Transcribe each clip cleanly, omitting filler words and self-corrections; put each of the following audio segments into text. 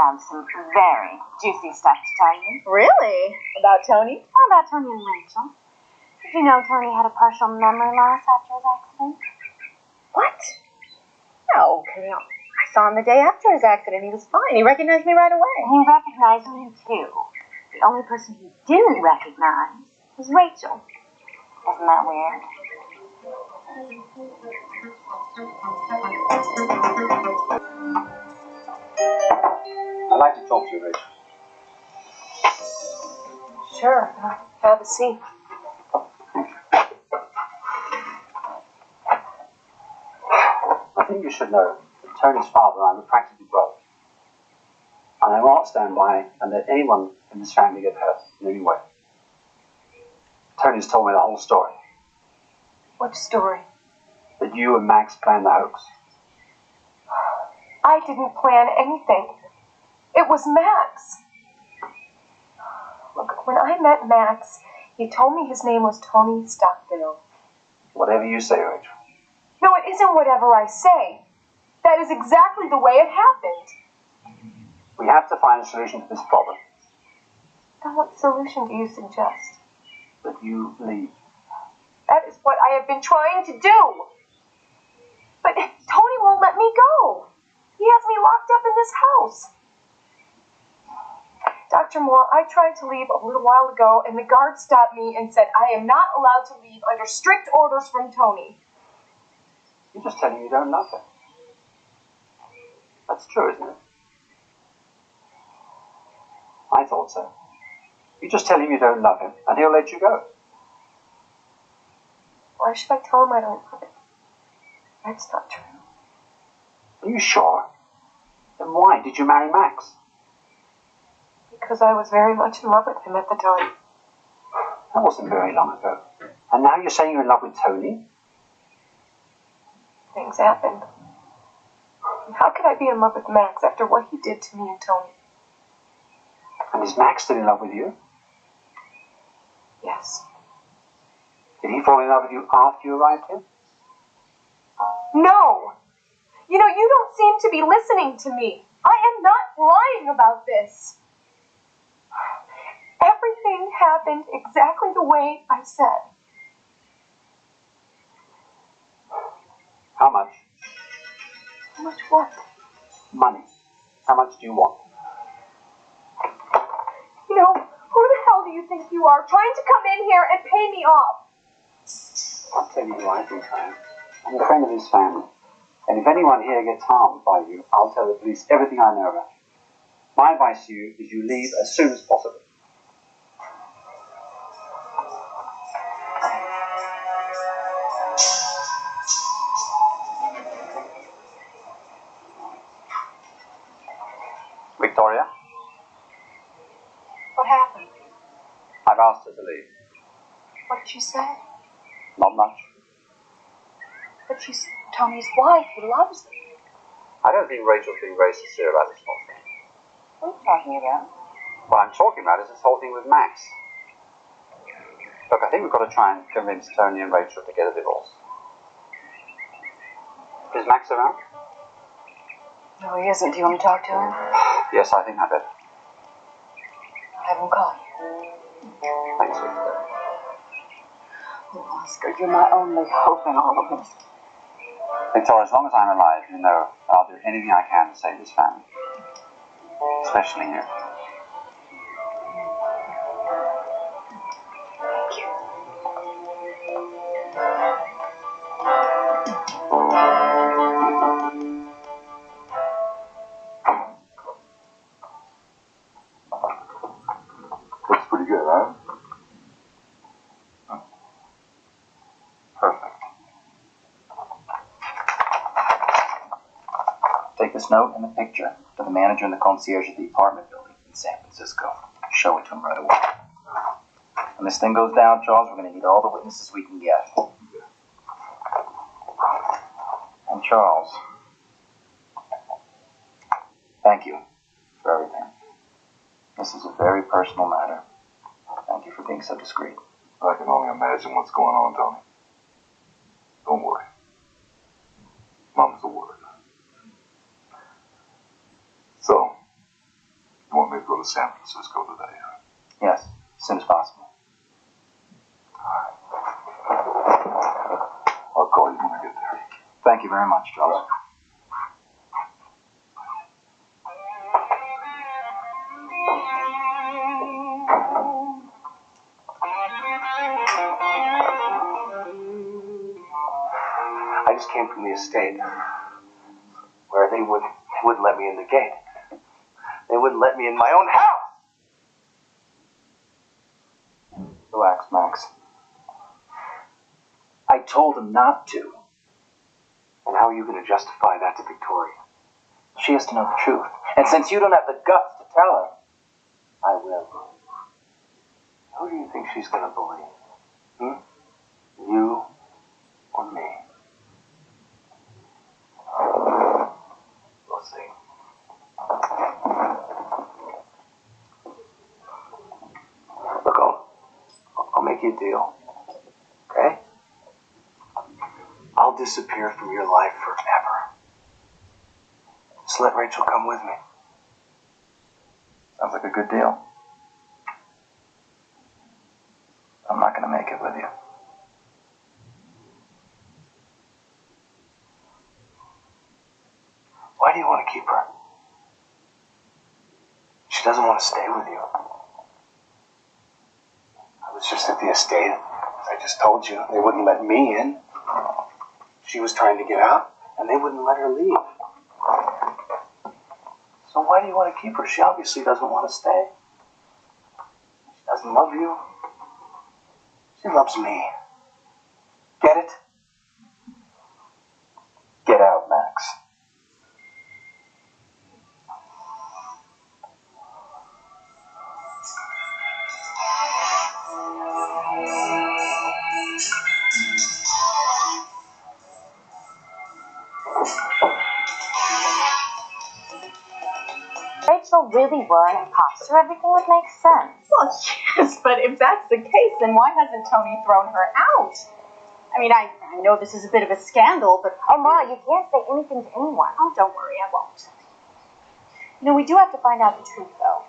have some very juicy stuff to tell you. Really? About Tony? Or about Tony and Rachel. Did you know Tony had a partial memory loss after his accident? What? No, Camille. I saw him the day after his accident. He was fine. He recognized me right away. He recognized me too. The only person he didn't recognize was Rachel. Isn't that weird? I'd like to talk to you, Rachel. Sure. Have a seat. I think you should know that Tony's father and I were practically brothers. And I won't stand by and let anyone in this family get hurt in any way. Tony's told me the whole story. What story? That you and Max planned the hoax. I didn't plan anything. It was Max. Look, when I met Max, he told me his name was Tony Stockdale. Whatever you say, Rachel. No, it isn't whatever I say. That is exactly the way it happened. We have to find a solution to this problem. Now, what solution do you suggest? That you leave. That is what I have been trying to do. But Tony won't let me go. He has me locked up in this house. Dr. Moore, I tried to leave a little while ago, and the guard stopped me and said I am not allowed to leave under strict orders from Tony. You're just telling me you don't love him. That's true, isn't it? I thought so. You just tell him you don't love him, and he'll let you go. Why should I tell him I don't love him? That's not true. Are you sure? Then why did you marry Max? Because I was very much in love with him at the time. That wasn't very long ago. And now you're saying you're in love with Tony? Things happened. How could I be in love with Max after what he did to me and Tony? And is Max still in love with you? Yes. Did he fall in love with you after you arrived here? No! You know, you don't seem to be listening to me. I am not lying about this. Everything happened exactly the way I said. How much? How much what? Money. How much do you want? You know, who the hell do you think you are, trying to come in here and pay me off? I'll tell you who I think I am. I'm a friend of his family. And if anyone here gets harmed by you, I'll tell the police everything I know about you. My advice to you is you leave as soon as possible. Victoria? What happened? I've asked her to leave. What did she say? Not much. But she's Tony's wife. He loves her. I don't think Rachel's being very sincere about this whole thing. What are you talking about? What I'm talking about is this whole thing with Max. Look, I think we've got to try and convince Tony and Rachel to get a divorce. Is Max around? No, he isn't. Do you want to talk to him? Yes, I think I better. I'll have him call you. Thanks, Victoria. Oh, Oscar, you're my only hope in all of this. Victoria, as long as I'm alive, you know I'll do anything I can to save this family. Especially you. Thank you. Looks pretty good, right? Perfect. Take this note and the picture to the manager and the concierge at the apartment building in San Francisco. Show it to him right away. When this thing goes down, Charles, we're going to need all the witnesses we can get. And Charles, thank you for everything. This is a very personal matter. Thank you for being so discreet. I can only imagine what's going on, Tony. Don't worry. Mum's the word. So, to San Francisco today. Yes, as soon as possible. I'll call you when I get there. Thank you very much, Charles. I just came from the estate where they wouldn't let me in the gate. They wouldn't let me in my own house. Relax, Max. I told him not to. And how are you going to justify that to Victoria? She has to know the truth. And since you don't have the guts to tell her, I will. Who do you think she's going to believe? You or me? We'll see. Look, I'll make you a deal. Okay? I'll disappear from your life forever. Just let Rachel come with me. sounds like a good deal. I'm not going to make it with you. Why do you want to keep her? She doesn't want to stay with you. I was just at the estate. As I just told you, they wouldn't let me in. She was trying to get out, and they wouldn't let her leave. So why do you want to keep her? She obviously doesn't want to stay. She doesn't love you. She loves me. Get it? Get out, Max. Rachel really were an imposter, everything would make sense. Well, yes, but if that's the case, then why hasn't Tony thrown her out? I mean, I know this is a bit of a scandal, but... Oh, Ma, you can't say anything to anyone. Oh, don't worry, I won't. You know, we do have to find out the truth, though.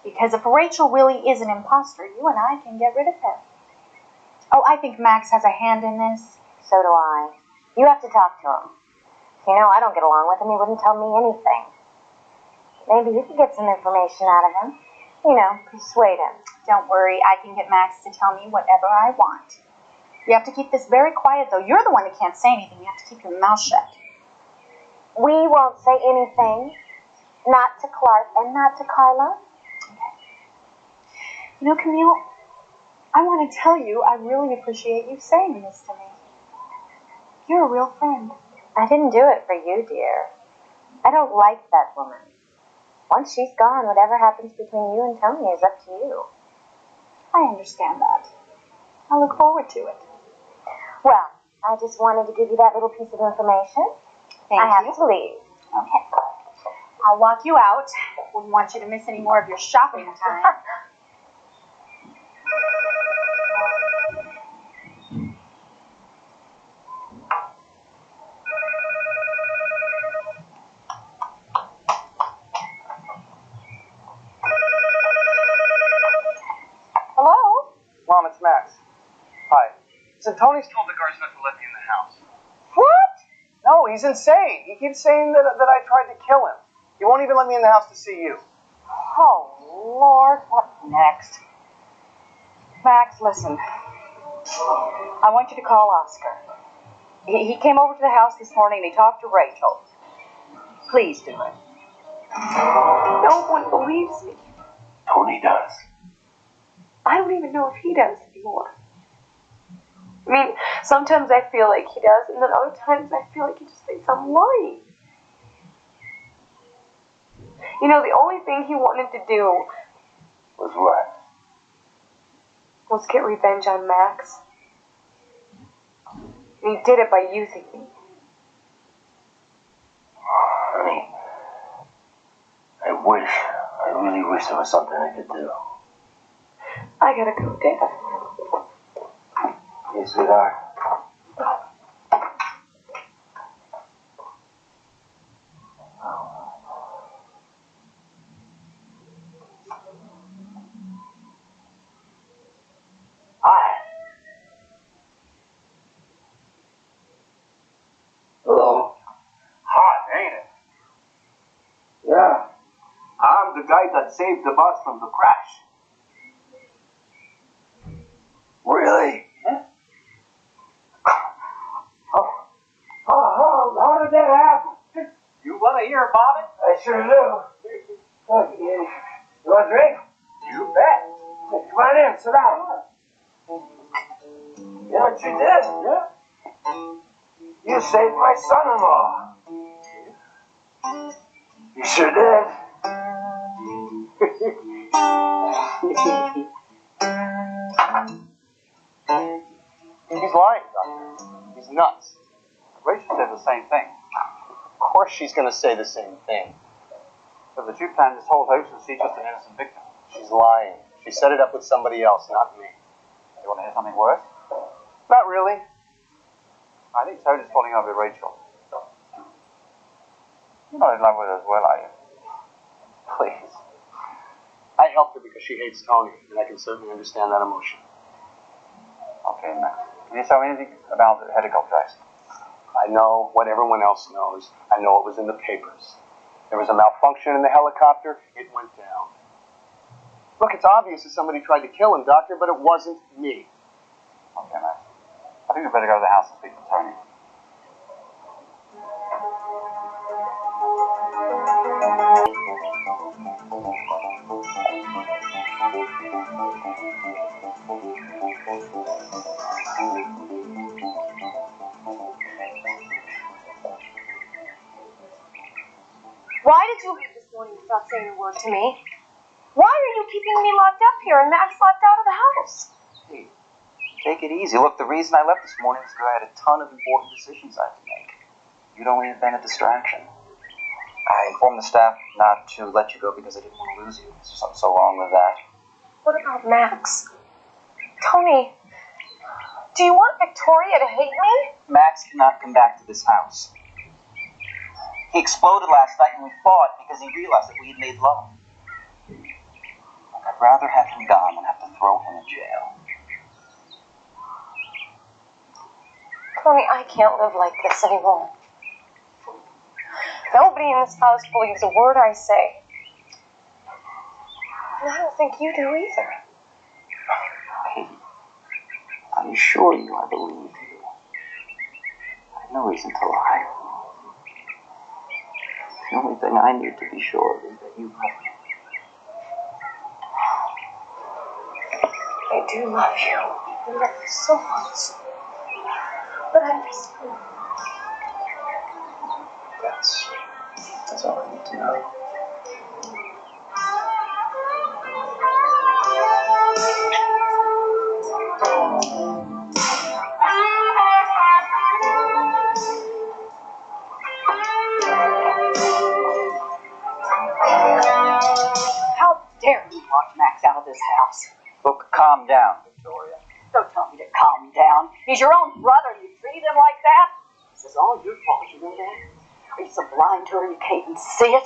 Because if Rachel really is an imposter, you and I can get rid of her. Oh, I think Max has a hand in this. So do I. You have to talk to him. You know, I don't get along with him. He wouldn't tell me anything. Maybe you could get some information out of him. You know, persuade him. Don't worry, I can get Max to tell me whatever I want. You have to keep this very quiet, though. You're the one that can't say anything. You have to keep your mouth shut. We won't say anything. Not to Clark and not to Carla. Okay. You know, Camille, I want to tell you I really appreciate you saying this to me. You're a real friend. I didn't do it for you, dear. I don't like that woman. Once she's gone, whatever happens between you and Tony is up to you. I understand that. I look forward to it. Well, I just wanted to give you that little piece of information. Thank I have you. to leave. Okay. I'll walk you out. Wouldn't want you to miss any more of your shopping time. Hello? Mom, it's Max. Hi. So Tony's told the guards not to let me in the house. What? No, he's insane. He keeps saying that I tried to kill him. He won't even let me in the house to see you. Oh, Lord, what next? Max, listen. I want you to call Oscar. He came over to the house this morning and he talked to Rachel. Please do it. No one believes me. Tony does. I don't even know if he does anymore. I mean, sometimes I feel like he does, and then other times I feel like he just thinks I'm lying. You know, the only thing he wanted to do Was what? was get revenge on Max. And he did it by using me. Honey, I really wish there was something I could do. I gotta go, Dad. Hey, sweetheart. the guy that saved the bus from the crash. Really? Huh? How did that happen? You want to hear about it? I sure do. Look, you want a drink? You bet. Come on in, sit down. You know what you did? Yeah? You saved my son-in-law. You sure did. He's lying, Doctor. He's nuts. Rachel said the same thing. Of course she's going to say the same thing. But the Jew planned this whole hoax and she's just an innocent victim. She's lying. She set it up with somebody else, not me. You want to hear something worse? Not really. I think Tony's falling over Rachel. You're not in love with her as well, are you? Please. I helped her because she hates Tony, and I can certainly understand that emotion. Okay, Max. Can you tell me anything about the helicopter accident? I know what everyone else knows. I know it was in the papers. There was a malfunction in the helicopter. It went down. Look, it's obvious that somebody tried to kill him, Doctor, but it wasn't me. Okay, Max. I think we better go to the house and speak to Tony. Why did you leave this morning without saying a word to me? Why are you keeping me locked up here and Max locked out of the house? Hey, take it easy. Look, the reason I left this morning is because I had a ton of important decisions I had to make. You'd only have been a distraction. I informed the staff not to let you go because I didn't want to lose you. There's something so wrong with that. What about Max? Tony, do you want Victoria to hate me? Max cannot come back to this house. He exploded last night and we fought because he realized that we had made love. I'd rather have him gone than have to throw him in jail. Tony, I can't live like this anymore. Nobody in this house believes a word I say. And I don't think you do either. Hey, I assure you I believe you. I have no reason to lie. The only thing I need to be sure of is that you love me. I do love you. I love you so much. But I miss you. That's all I need to know. How dare you lock Max out of this house? Look, calm down, Victoria. Don't tell me to calm down. He's your own brother and you treat him like that? This is all your fault, you know that? Are you so blind to her you can't even see it?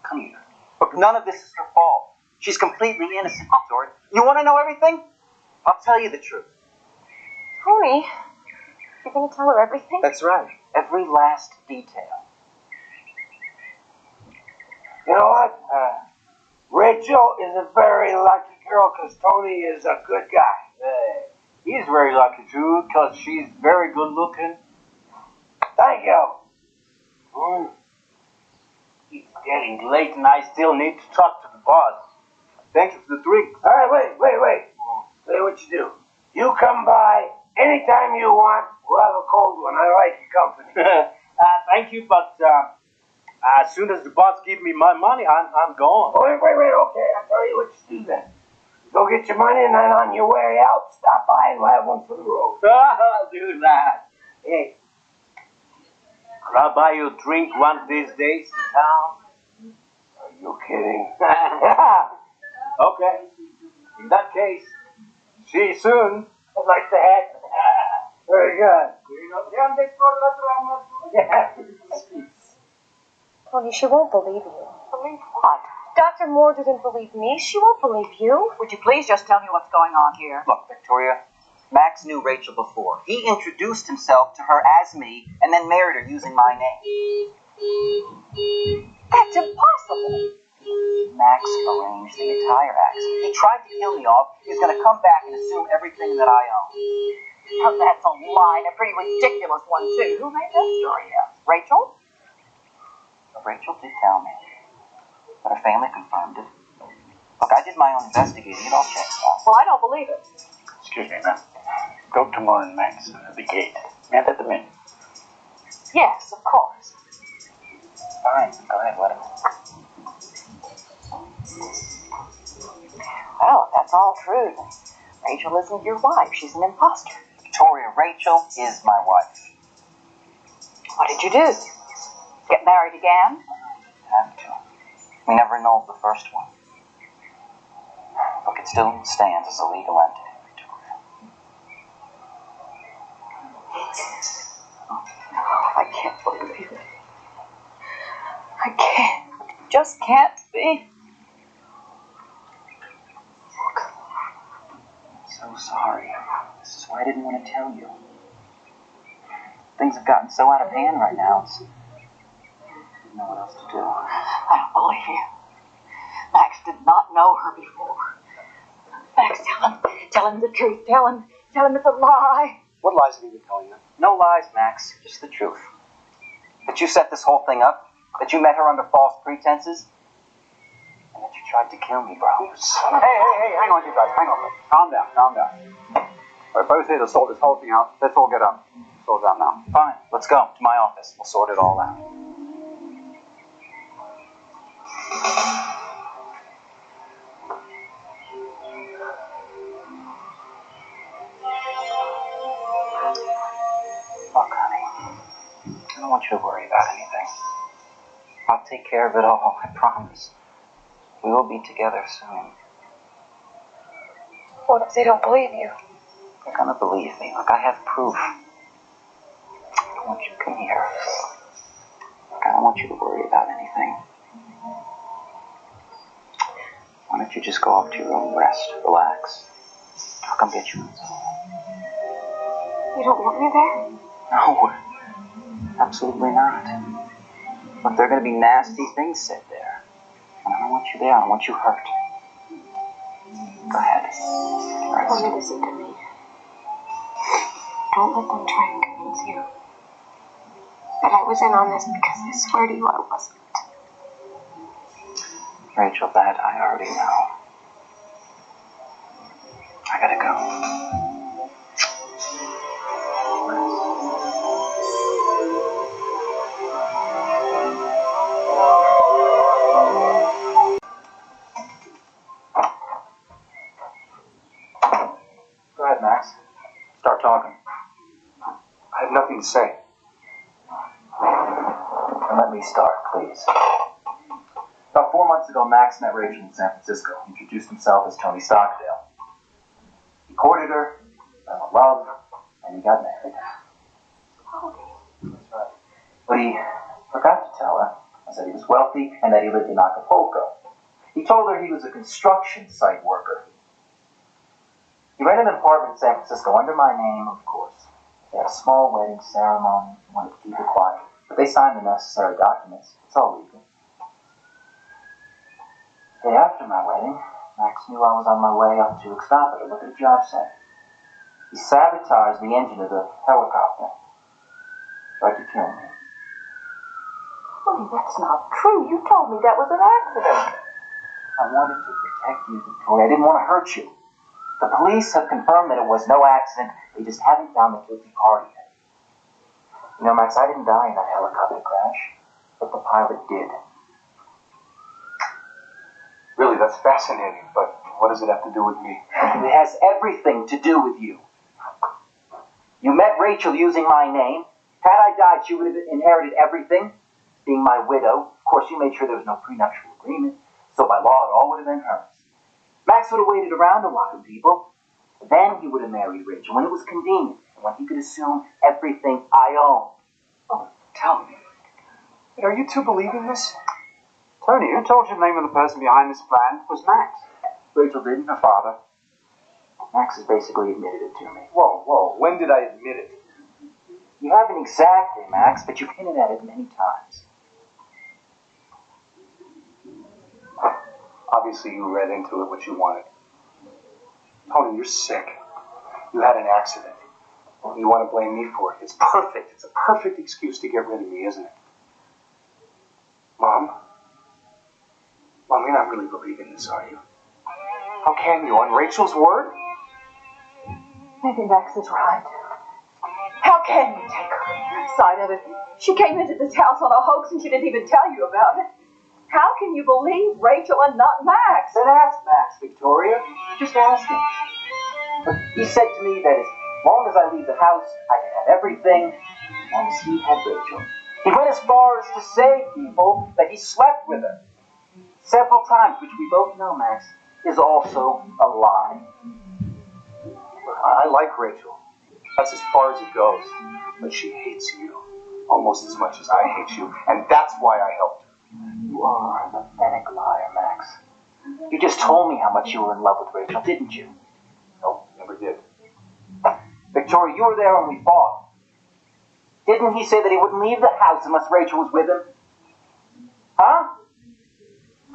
Come here. Look, none of this is her fault. She's completely innocent, Victoria. You want to know everything? I'll tell you the truth. Tony, you're going to tell her everything? That's right. Every last detail. You know what? Rachel is a very lucky girl because Tony is a good guy. He's very lucky, too, because she's very good looking. Thank you. It's getting late and I still need to talk to the boss. Thank you for the drink. All right, wait. Say what you do. You come by anytime you want. We'll have a cold one. I like your company. Thank you, but as soon as the boss gives me my money, I'm gone. Wait. Okay, I'll tell you what you do then. Go get your money and then on your way out, stop by and we'll have one for the road. I'll do that. Hey, could I buy you a drink one of these days in town? Are you kidding? Okay. In that case, see you soon. I'd like to have. Very good. Tony, she won't believe you. Believe what? Dr. Moore didn't believe me. She won't believe you. Would you please just tell me what's going on here? Look, Victoria, Max knew Rachel before. He introduced himself to her as me and then married her using my name. That's impossible. Max arranged the entire accident. He tried to kill me off. He was going to come back and assume everything that I own. Oh, that's a lie, and a pretty ridiculous one, too. Who made that story up? Rachel? Rachel did tell me, but her family confirmed it. Look, I did my own investigating. It all checks out. Well, I don't believe it. Excuse me, ma'am. Go to Maira and Max at the gate and let them in. Yes, of course. Fine, go ahead, let him. Well, if that's all true, then Rachel isn't your wife. She's an imposter. Victoria, Rachel is my wife. What did you do? Get married again? Have to. We never annulled the first one. Look, it still stands as a legal entity, Victoria. I can't believe it. I can't. Just can't be. I'm so sorry. This is why I didn't want to tell you. Things have gotten so out of hand right now. I didn't know what else to do. I don't believe you. Max did not know her before. Max, tell him the truth. Tell him it's a lie. What lies have you been telling them? No lies, Max. Just the truth. That you set this whole thing up. That you met her under false pretenses. And that you tried to kill me, bro. Hey, hang on, you guys, hang on. Calm down. We're both here to sort this whole thing out. Let's all get up. Sort it out now. Fine, let's go to my office. We'll sort it all out. Look, honey, I don't want you to worry about anything. I'll take care of it all, I promise. We will be together soon. What if they don't believe you? They're gonna believe me. Look, I have proof. I want you to come here. Look, I don't want you to worry about anything. Why don't you just go off to your room, rest, relax. I'll come get you inside. You don't want me there? No, absolutely not. Look, there are going to be nasty things said there. And I don't want you there. I don't want you hurt. Go ahead. Rest. Only listen to me. Don't let them try and convince you that I was in on this, because I swear to you I wasn't. Rachel, that I already know. I gotta go. Go ahead, Max. Start talking. I have nothing to say. And let me start, please. About 4 months ago, Max met Rachel in San Francisco. He introduced himself as Tony Stockdale. He courted her, fell in love, and he got married. That's right. But he forgot to tell her that he was wealthy and that he lived in Acapulco. He told her he was a construction site worker. He rented an apartment in San Francisco under my name, of course. They had a small wedding ceremony, wanted to keep it quiet. But they signed the necessary documents. It's all legal. The day after my wedding, Max knew I was on my way up to Acapulco to look at a job site. He sabotaged the engine of the helicopter. Tried to kill me. Honey, that's not true. You told me that was an accident. I wanted to protect you, Victoria. I didn't want to hurt you. The police have confirmed that it was no accident. They just haven't found the guilty party yet. You know, Max, I didn't die in that helicopter crash, but the pilot did. Really, that's fascinating, but what does it have to do with me? It has everything to do with you. You met Rachel using my name. Had I died, she would have inherited everything, being my widow. Of course, you made sure there was no prenuptial agreement, so by law, it all would have been hers. Max would have waited around a while, people. Then he would have married Rachel when it was convenient, and when he could assume everything I owned. Oh, tell me. Are you two believing this? Tony, who told you the name of the person behind this plan was Max? Rachel didn't, her father. Max has basically admitted it to me. Whoa, when did I admit it? You haven't exactly, Max, but you've hinted at it many times. Obviously, you read into it what you wanted. Tony, you're sick. You had an accident. You want to blame me for it. It's perfect. It's a perfect excuse to get rid of me, isn't it? Mom? Mom, you're not really believing this, are you? How can you? On Rachel's word? Maybe Max is right. How can you take her side of it? She came into this house on a hoax and she didn't even tell you about it. How can you believe Rachel and not Max? Then ask Max, Victoria. Just ask him. But he said to me that as long as I leave the house, I can have everything, as long as he had Rachel. He went as far as to say, people, that he slept with her several times, which we both know, Max, is also a lie. I like Rachel. That's as far as it goes. But she hates you almost as much as I hate you, and that's why I helped her. You are a pathetic liar, Max. You just told me how much you were in love with Rachel, didn't you? Nope, never did. Victoria, you were there when we fought. Didn't he say that he wouldn't leave the house unless Rachel was with him? Huh?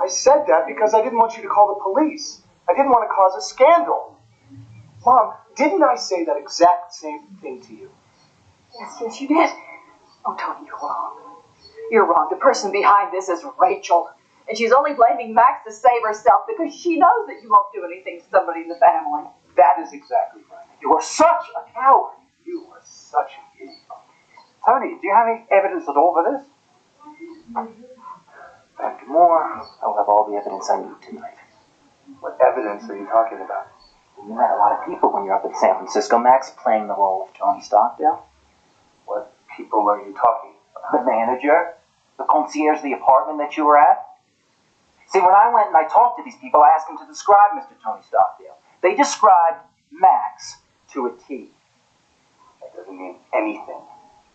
I said that because I didn't want you to call the police. I didn't want to cause a scandal. Mom, didn't I say that exact same thing to you? Yes, you did. Oh, Tony, you're wrong. You're wrong. The person behind this is Rachel. And she's only blaming Max to save herself because she knows that you won't do anything to somebody in the family. That is exactly right. You are such a coward. You are such an idiot. Tony, do you have any evidence at all for this? After more, I will have all the evidence I need tonight. What evidence are you talking about? You met a lot of people when you're up in San Francisco, Max, playing the role of Tony Stockdale. What people are you talking about? The manager, the concierge of the apartment that you were at. See, when I went and I talked to these people, I asked them to describe Mr. Tony Stockdale. They described Max to a T. That doesn't mean anything.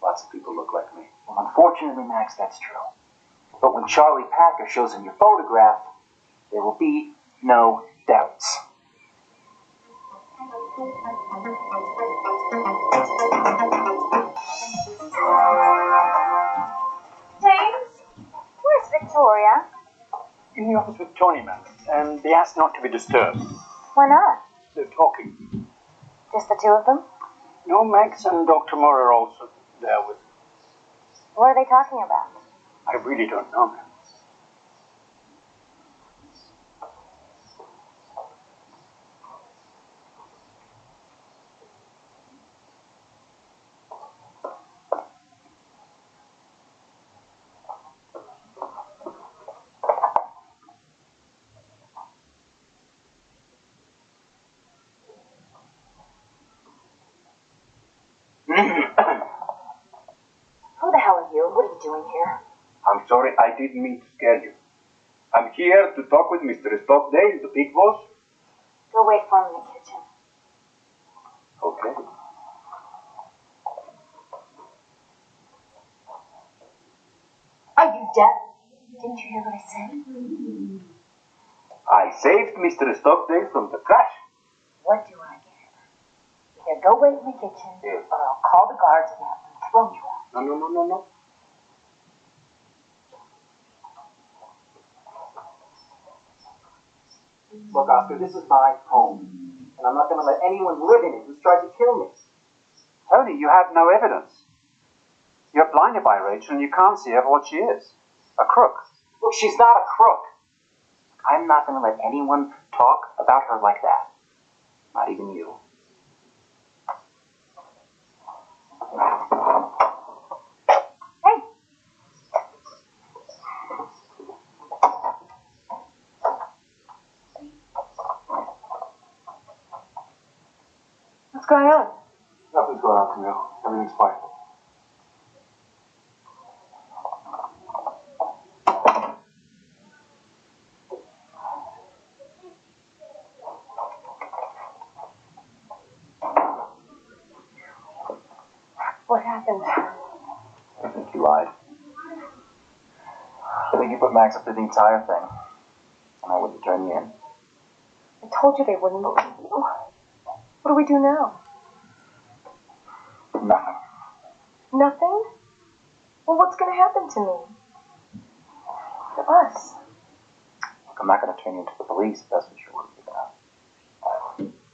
Lots of people look like me. Well, unfortunately, Max, that's true. But when Charlie Packer shows him your photograph, there will be no doubts. James, where's Victoria? In the office with Tony, ma'am, and they asked not to be disturbed. Why not? They're talking. Just the two of them? No, Max and Dr. Maira are also there with. What are they talking about? I really don't know, ma'am. Who the hell are you? What are you doing here? I'm sorry, I didn't mean to scare you. I'm here to talk with Mr. Stockdale, the big boss. Go wait for him in the kitchen. Okay. Are you deaf? Didn't you hear what I said? I saved Mr. Stockdale from the crash. What do I get? Either go wait in the kitchen, or I'll call the guards and have them throw you out. No. Look, Oscar, this is my home, and I'm not going to let anyone live in it who's tried to kill me. Tony, you have no evidence. You're blinded by Rachel and you can't see her for what she is. A crook. Look, she's not a crook. I'm not going to let anyone talk about her like that. Not even you. Hey! What's going on? Nothing's going on, Camille. Everything's fine. What happened? I think you lied. I think you put Max up to the entire thing, and I wouldn't turn you in. I told you they wouldn't believe you. What do we do now? Nothing. Nothing? Well, what's going to happen to me? To us? I'm not going to turn you into the police, if that's what you're worried about.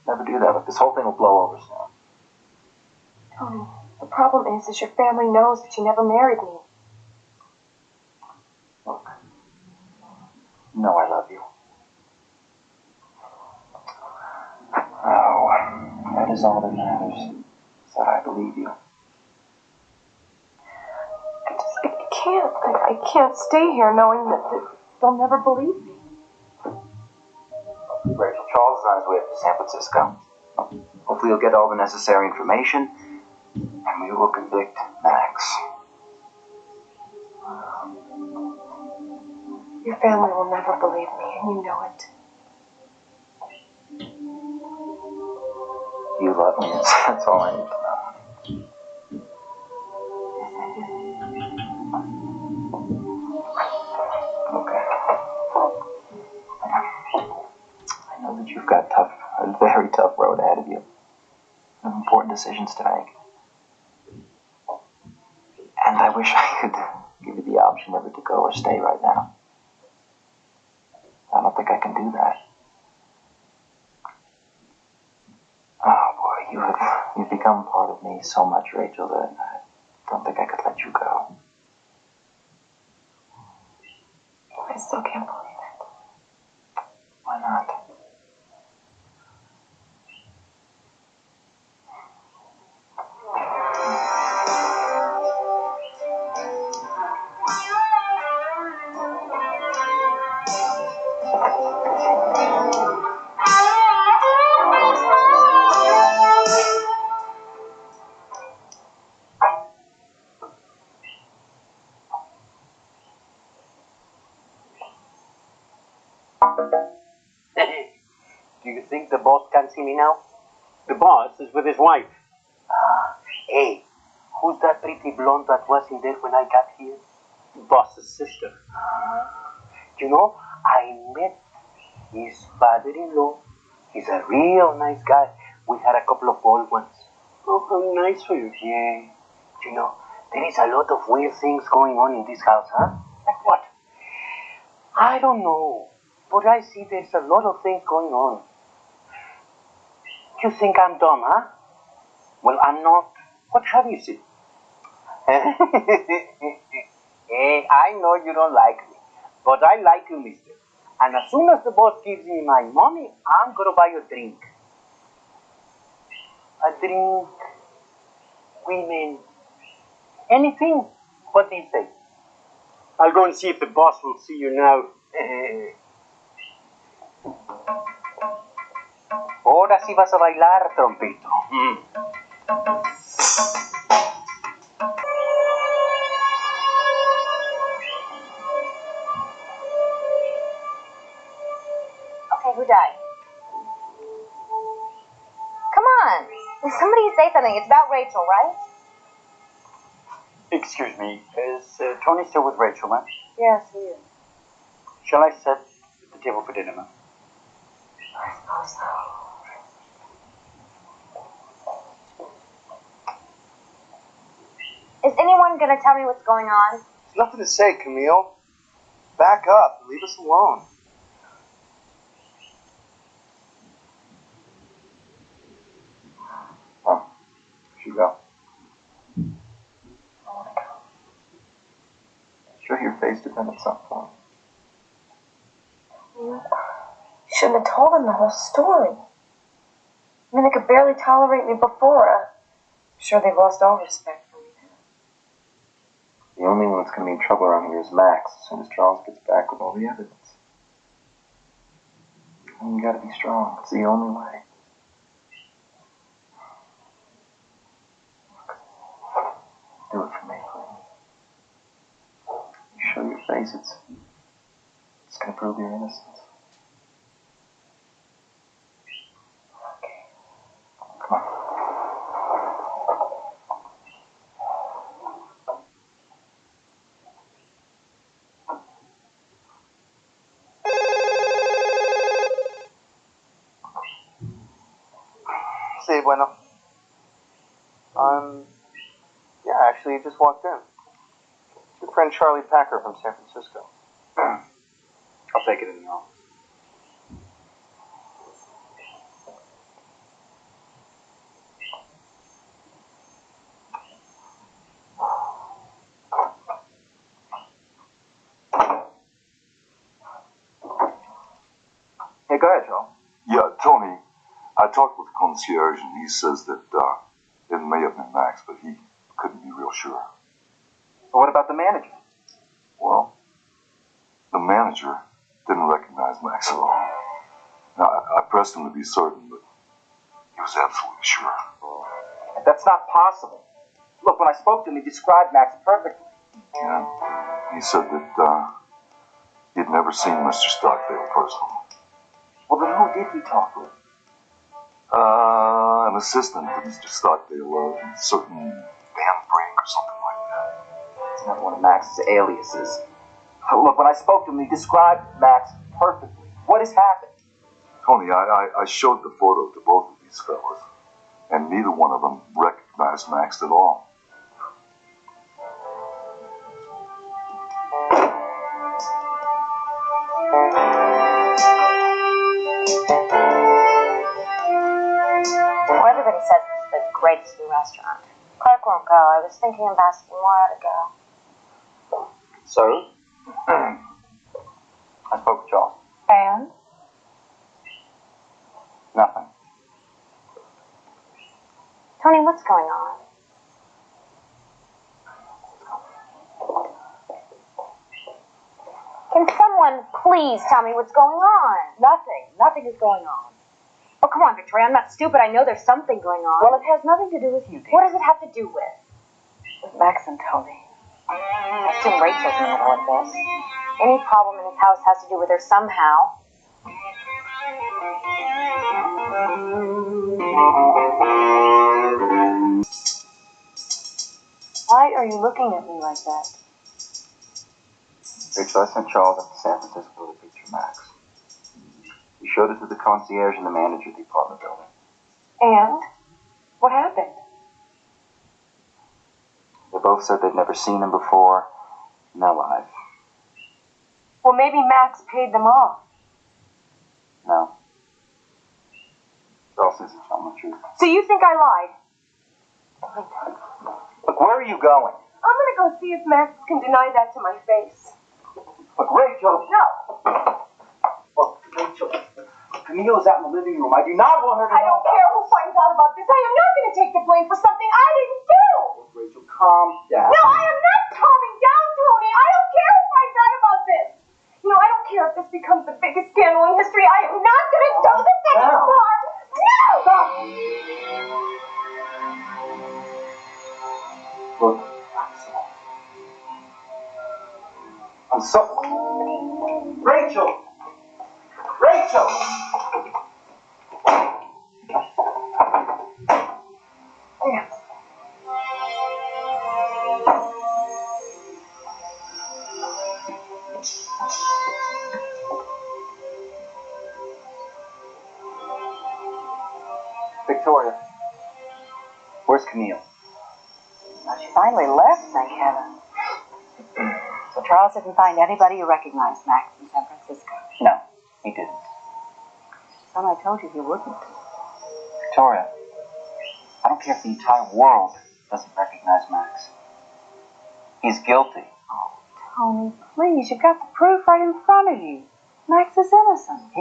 Never do that. Look, this whole thing will blow over soon. Tony, the problem is your family knows that you never married me. Look, you know I love you. Oh, that is all that matters. Is that I believe you. I can't stay here knowing that they'll never believe me. Rachel, Charles is on his way up to San Francisco. Hopefully he'll get all the necessary information, and we will convict Max. Your family will never believe me, and you know it. You love me, that's all I need to know. Okay. I know that you've got a very tough road ahead of you. Some important decisions to make. And I wish I could give you the option never to go or stay right now. I don't think I can do that. Oh boy, you've become part of me so much, Rachel, that I don't think I could let you go. I still can't believe it. Why not? Do you think the boss can see me now? The boss is with his wife. Hey, who's that pretty blonde that was in there when I got here? Boss's sister. You know, I met his father-in-law. He's a real nice guy. We had a couple of old ones. Oh, how nice for you. Yeah. You know, there is a lot of weird things going on in this house, huh? Like what? I don't know. But I see there's a lot of things going on. You think I'm dumb, huh? Well, I'm not. What have you seen? Hey, I know you don't like me, but I like you, mister. And as soon as the boss gives me my money, I'm gonna buy a drink. A drink, women, anything. What do you say? I'll go and see if the boss will see you now. Ahora sí vas a bailar, trompito. Okay, who died? Come on. Somebody say something. It's about Rachel, right? Excuse me, is Tony still with Rachel, man? Yes, he is. Shall I set the table for dinner, man? I suppose so. Is anyone going to tell me what's going on? There's nothing to say, Camille. Back up. Leave us alone. Oh, should go. Sure, your face depends on something. You shouldn't have told them the whole story. I mean, they could barely tolerate me before. I'm sure they've lost all respect for me now. The only one that's going to be in trouble around here is Max, as soon as Charles gets back with all the evidence. And you gotta be strong. It's the only way. Do it for me, please. You show your face, it's gonna prove your innocence. Okay. Come on. Sí, bueno. Yeah, actually, you just walked in. Your friend Charlie Packer from San Francisco. I'll take it in the office. Hey, go ahead, Joel. Yeah, Tony, I talked with the concierge, and he says that it may have been Max, but he couldn't be real sure. Well, what about the manager? Well, the manager didn't recognize Max at all. Now, I pressed him to be certain, but he was absolutely sure. That's not possible. Look, when I spoke to him, he described Max perfectly. Yeah, he said that he'd never seen Mr. Stockdale personally. Well, then who did he talk with? An assistant to Mr. Stockdale, a certain Dan Brink or something like that. It's another one of Max's aliases. Look, when I spoke to him, he described Max perfectly. What has happened? Tony, I showed the photo to both of these fellas, and neither one of them recognized Max at all. Well, everybody says it's the greatest new restaurant. Clark won't go. I was thinking of asking Maira to go. So? I spoke with Charles. And? Nothing. Tony, what's going on? Can someone please tell me what's going on? Nothing. Nothing is going on. Oh, come on, Victoria. I'm not stupid. I know there's something going on. Well, it has nothing to do with you, dear. What does it have to do with? With Max and Tony. I assume Rachel's in the middle of this. Any problem in this house has to do with her somehow. Why are you looking at me like that? Rachel, I sent Charles up to San Francisco to picture Max. He showed it to the concierge and the manager of the apartment building. And? What happened? They both said they'd never seen him before in their life. Well, maybe Max paid them off. No. Charles says he's telling the truth. So you think I lied? Look, where are you going? I'm gonna go see if Max can deny that to my face. Look, Rachel! No! Look, Rachel, Camille is out in the living room. I do not want her to I know don't care who finds out about this. I am not gonna take the blame for something I didn't do! Look, Rachel, calm down. No, I am not calming down, Tony! I don't care who finds out about this! You know, I don't care if this becomes the biggest scandal in history. I am not gonna do this anymore! No! Stop! Look, I'm sorry. Rachel! Rachel! Damn. Victoria, where's Camille? Well, she finally left, thank heaven. So Charles didn't find anybody who recognized Max in San Francisco. No, he didn't. Son, I told you he wouldn't. Victoria, I don't care if the entire world doesn't recognize Max. He's guilty. Oh, Tony, please, you've got the proof right in front of you. Max is innocent.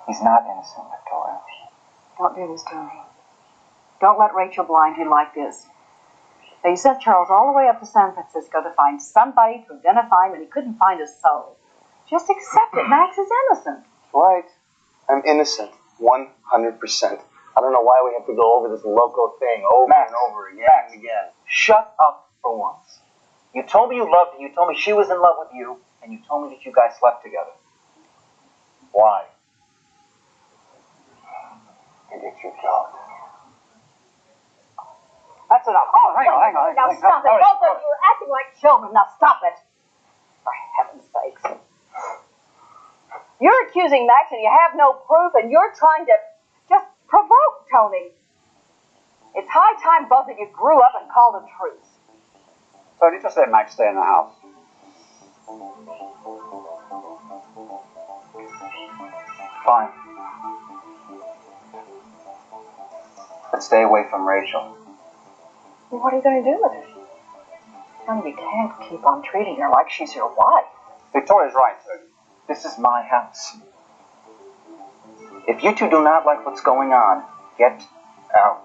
He's not innocent, Victoria. Don't do this, Tony. Don't let Rachel blind you like this. They sent Charles all the way up to San Francisco to find somebody to identify him, and he couldn't find a soul. Just accept it. Max is innocent. Right. I'm innocent. 100%. I don't know why we have to go over this loco thing over Max, and over again Max, and again. Shut up for once. You told me you loved her, you told me she was in love with you, and you told me that you guys slept together. Why? To get your job. That's enough. Oh, hang on. Now stop it. Both of you are acting like children. Now stop it. For heaven's sakes. You're accusing Max and you have no proof and you're trying to just provoke Tony. It's high time both of you grew up and called the truth. Tony, just let Max stay in the house. Fine. But stay away from Rachel. Well, what are you going to do with her? Honey, you can't keep on treating her like she's your wife. Victoria's right, Tony. This is my house. If you two do not like what's going on, get out.